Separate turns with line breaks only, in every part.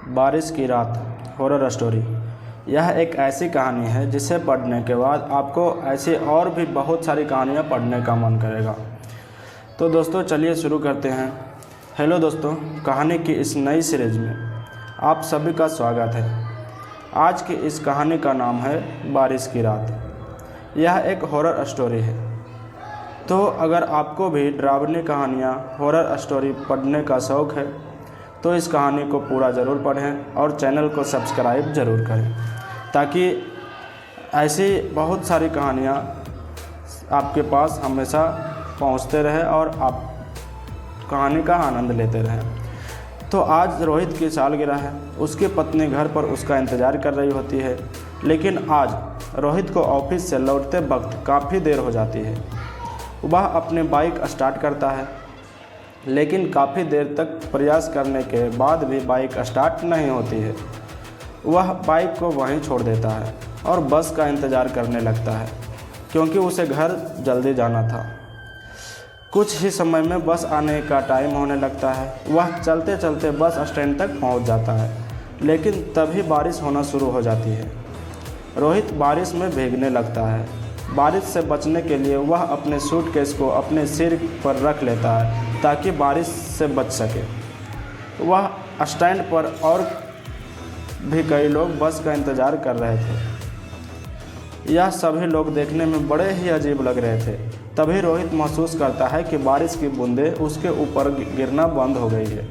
बारिश की रात हॉरर स्टोरी। यह एक ऐसी कहानी है जिसे पढ़ने के बाद आपको ऐसी और भी बहुत सारी कहानियाँ पढ़ने का मन करेगा। तो दोस्तों चलिए शुरू करते हैं। हेलो दोस्तों, कहानी की इस नई सीरीज में आप सभी का स्वागत है। आज की इस कहानी का नाम है बारिश की रात। यह एक हॉरर स्टोरी है। तो अगर आपको भी डरावनी कहानियाँ हॉरर स्टोरी पढ़ने का शौक़ है तो इस कहानी को पूरा ज़रूर पढ़ें और चैनल को सब्सक्राइब ज़रूर करें, ताकि ऐसी बहुत सारी कहानियाँ आपके पास हमेशा पहुंचते रहे और आप कहानी का आनंद लेते रहें। तो आज रोहित की सालगिरह है। उसकी पत्नी घर पर उसका इंतज़ार कर रही होती है, लेकिन आज रोहित को ऑफिस से लौटते वक्त काफ़ी देर हो जाती है। वह अपनी बाइक स्टार्ट करता है, लेकिन काफ़ी देर तक प्रयास करने के बाद भी बाइक स्टार्ट नहीं होती है। वह बाइक को वहीं छोड़ देता है और बस का इंतज़ार करने लगता है, क्योंकि उसे घर जल्दी जाना था। कुछ ही समय में बस आने का टाइम होने लगता है। वह चलते चलते बस स्टैंड तक पहुंच जाता है, लेकिन तभी बारिश होना शुरू हो जाती है। रोहित बारिश में भीगने लगता है। बारिश से बचने के लिए वह अपने सूटकेस को अपने सिर पर रख लेता है ताकि बारिश से बच सके। वह स्टैंड पर और भी कई लोग बस का इंतज़ार कर रहे थे। यह सभी लोग देखने में बड़े ही अजीब लग रहे थे। तभी रोहित महसूस करता है कि बारिश की बूंदें उसके ऊपर गिरना बंद हो गई है।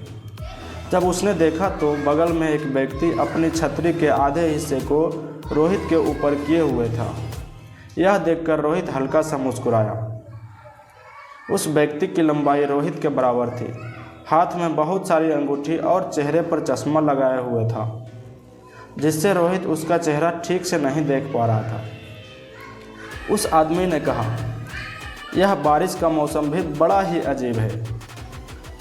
जब उसने देखा तो बगल में एक व्यक्ति अपनी छतरी के आधे हिस्से को रोहित के ऊपर किए हुए था। यह देखकर रोहित हल्का सा मुस्कुराया। उस व्यक्ति की लंबाई रोहित के बराबर थी, हाथ में बहुत सारी अंगूठी और चेहरे पर चश्मा लगाए हुए था, जिससे रोहित उसका चेहरा ठीक से नहीं देख पा रहा था। उस आदमी ने कहा, यह बारिश का मौसम भी बड़ा ही अजीब है।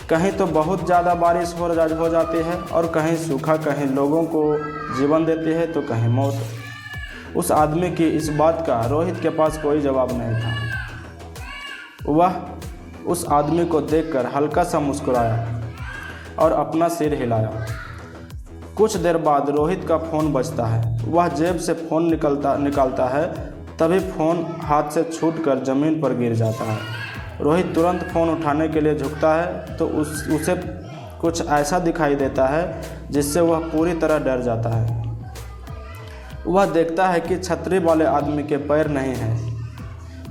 कहीं तो बहुत ज़्यादा बारिश हो जाती है और कहीं सूखा, कहीं लोगों को जीवन देती है तो कहीं मौत। उस आदमी की इस बात का रोहित के पास कोई जवाब नहीं था। वह उस आदमी को देखकर हल्का सा मुस्कुराया और अपना सिर हिलाया। कुछ देर बाद रोहित का फ़ोन बजता है। वह जेब से फ़ोन निकालता है, तभी फ़ोन हाथ से छूटकर ज़मीन पर गिर जाता है। रोहित तुरंत फ़ोन उठाने के लिए झुकता है तो उसे कुछ ऐसा दिखाई देता है जिससे वह पूरी तरह डर जाता है। वह देखता है कि छतरी वाले आदमी के पैर नहीं हैं।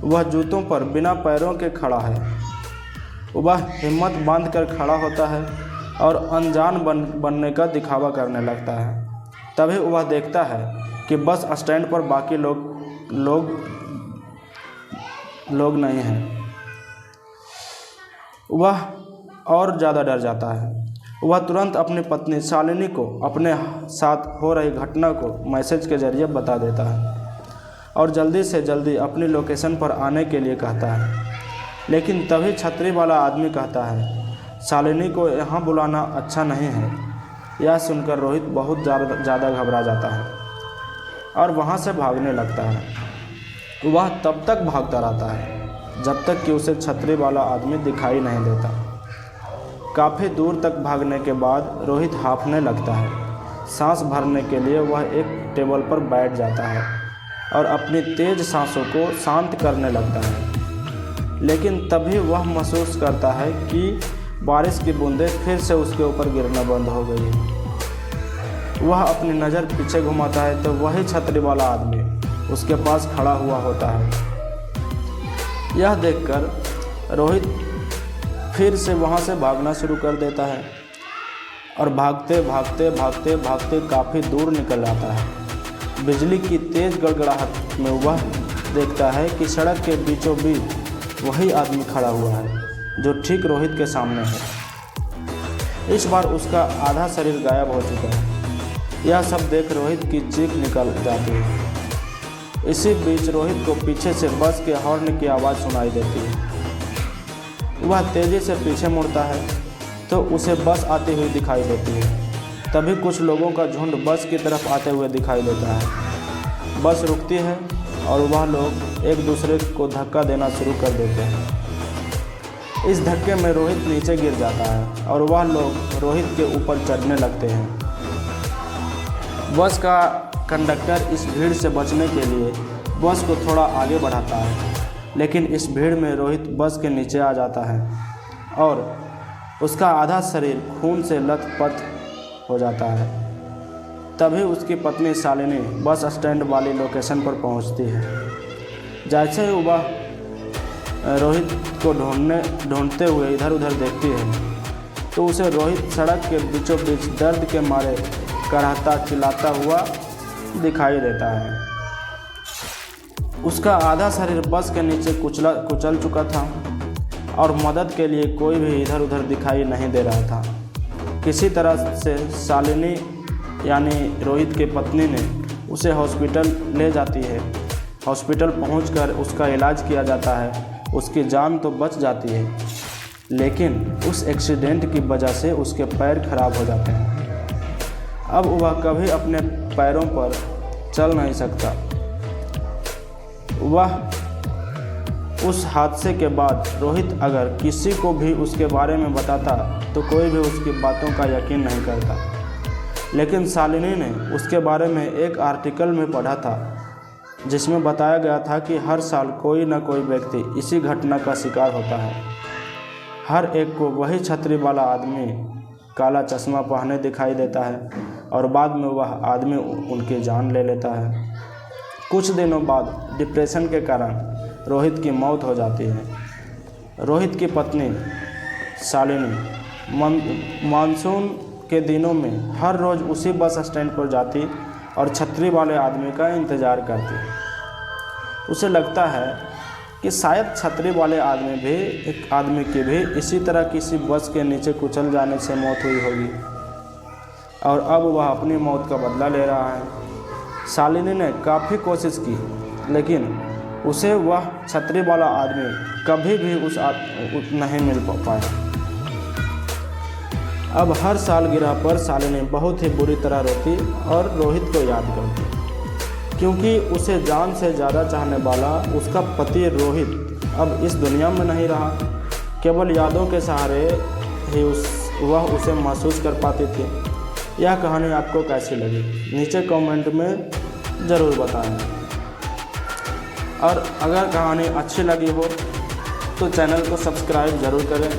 वह जूतों पर बिना पैरों के खड़ा है। वह हिम्मत बांधकर खड़ा होता है और अनजान बनने का दिखावा करने लगता है। तभी वह देखता है कि बस स्टैंड पर बाकी लोग नहीं हैं। वह और ज़्यादा डर जाता है। वह तुरंत अपनी पत्नी शालिनी को अपने साथ हो रही घटना को मैसेज के जरिए बता देता है और जल्दी से जल्दी अपनी लोकेशन पर आने के लिए कहता है। लेकिन तभी छतरी वाला आदमी कहता है, शालिनी को यहाँ बुलाना अच्छा नहीं है। यह सुनकर रोहित बहुत ज़्यादा घबरा जाता है और वहाँ से भागने लगता है। वह तब तक भागता रहता है जब तक कि उसे छतरी वाला आदमी दिखाई नहीं देता। काफ़ी दूर तक भागने के बाद रोहित हांफने लगता है। सांस भरने के लिए वह एक टेबल पर बैठ जाता है और अपनी तेज़ सांसों को शांत करने लगता है। लेकिन तभी वह महसूस करता है कि बारिश की बूंदें फिर से उसके ऊपर गिरना बंद हो गई है। वह अपनी नज़र पीछे घुमाता है तो वही छतरी वाला आदमी उसके पास खड़ा हुआ होता है। यह देखकर रोहित फिर से वहाँ से भागना शुरू कर देता है और भागते काफ़ी दूर निकल आता है। बिजली की तेज़ गड़गड़ाहट में वह देखता है कि सड़क के बीचों बीच वही आदमी खड़ा हुआ है जो ठीक रोहित के सामने है। इस बार उसका आधा शरीर गायब हो चुका है। यह सब देख रोहित की चीख निकल जाती है। इसी बीच रोहित को पीछे से बस के हॉर्न की आवाज़ सुनाई देती है। वह तेज़ी से पीछे मुड़ता है तो उसे बस आती हुई दिखाई देती है। तभी कुछ लोगों का झुंड बस की तरफ आते हुए दिखाई देता है। बस रुकती है और वह लोग एक दूसरे को धक्का देना शुरू कर देते हैं। इस धक्के में रोहित नीचे गिर जाता है और वह लोग रोहित के ऊपर चढ़ने लगते हैं। बस का कंडक्टर इस भीड़ से बचने के लिए बस को थोड़ा आगे बढ़ाता है, लेकिन इस भीड़ में रोहित बस के नीचे आ जाता है और उसका आधा शरीर खून से लथपथ हो जाता है। तभी उसकी पत्नी शालिनी बस स्टैंड वाली लोकेशन पर पहुंचती है। जैसे ही वह रोहित को ढूंढते हुए इधर उधर देखती है तो उसे रोहित सड़क के बीचों बीच दर्द के मारे कराहता चिल्लाता हुआ दिखाई देता है। उसका आधा शरीर बस के नीचे कुचल चुका था और मदद के लिए कोई भी इधर उधर दिखाई नहीं दे रहा था। किसी तरह से शालिनी यानी रोहित की पत्नी ने उसे हॉस्पिटल ले जाती है। हॉस्पिटल पहुंचकर उसका इलाज किया जाता है। उसकी जान तो बच जाती है, लेकिन उस एक्सीडेंट की वजह से उसके पैर खराब हो जाते हैं। अब वह कभी अपने पैरों पर चल नहीं सकता। वह उस हादसे के बाद रोहित अगर किसी को भी उसके बारे में बताता तो कोई भी उसकी बातों का यकीन नहीं करता। लेकिन शालिनी ने उसके बारे में एक आर्टिकल में पढ़ा था जिसमें बताया गया था कि हर साल कोई न कोई व्यक्ति इसी घटना का शिकार होता है। हर एक को वही छतरी वाला आदमी काला चश्मा पहने दिखाई देता है और बाद में वह आदमी उनकी जान ले लेता है। कुछ दिनों बाद डिप्रेशन के कारण रोहित की मौत हो जाती है। रोहित की पत्नी शालिनी मानसून के दिनों में हर रोज़ उसी बस स्टैंड पर जाती और छतरी वाले आदमी का इंतज़ार करती। उसे लगता है कि शायद छतरी वाले आदमी की भी इसी तरह किसी बस के नीचे कुचल जाने से मौत हुई होगी और अब वह अपनी मौत का बदला ले रहा है। शालिनी ने काफ़ी कोशिश की, लेकिन उसे वह छतरी वाला आदमी कभी भी नहीं मिल पाया। अब हर सालगिरह पर शालिनी बहुत ही बुरी तरह रोती और रोहित को याद करती, क्योंकि उसे जान से ज़्यादा चाहने वाला उसका पति रोहित अब इस दुनिया में नहीं रहा। केवल यादों के सहारे ही वह उसे महसूस कर पाती थी। यह कहानी आपको कैसी लगी नीचे कमेंट में ज़रूर बताएं। और अगर कहानी अच्छी लगी हो तो चैनल को सब्सक्राइब ज़रूर करें,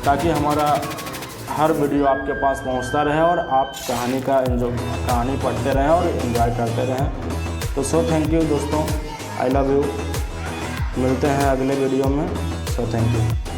ताकि हमारा हर वीडियो आपके पास पहुंचता रहे और आप कहानी पढ़ते रहें और एंजॉय करते रहें। तो थैंक यू दोस्तों, आई लव यू। मिलते हैं अगले वीडियो में। Thank you.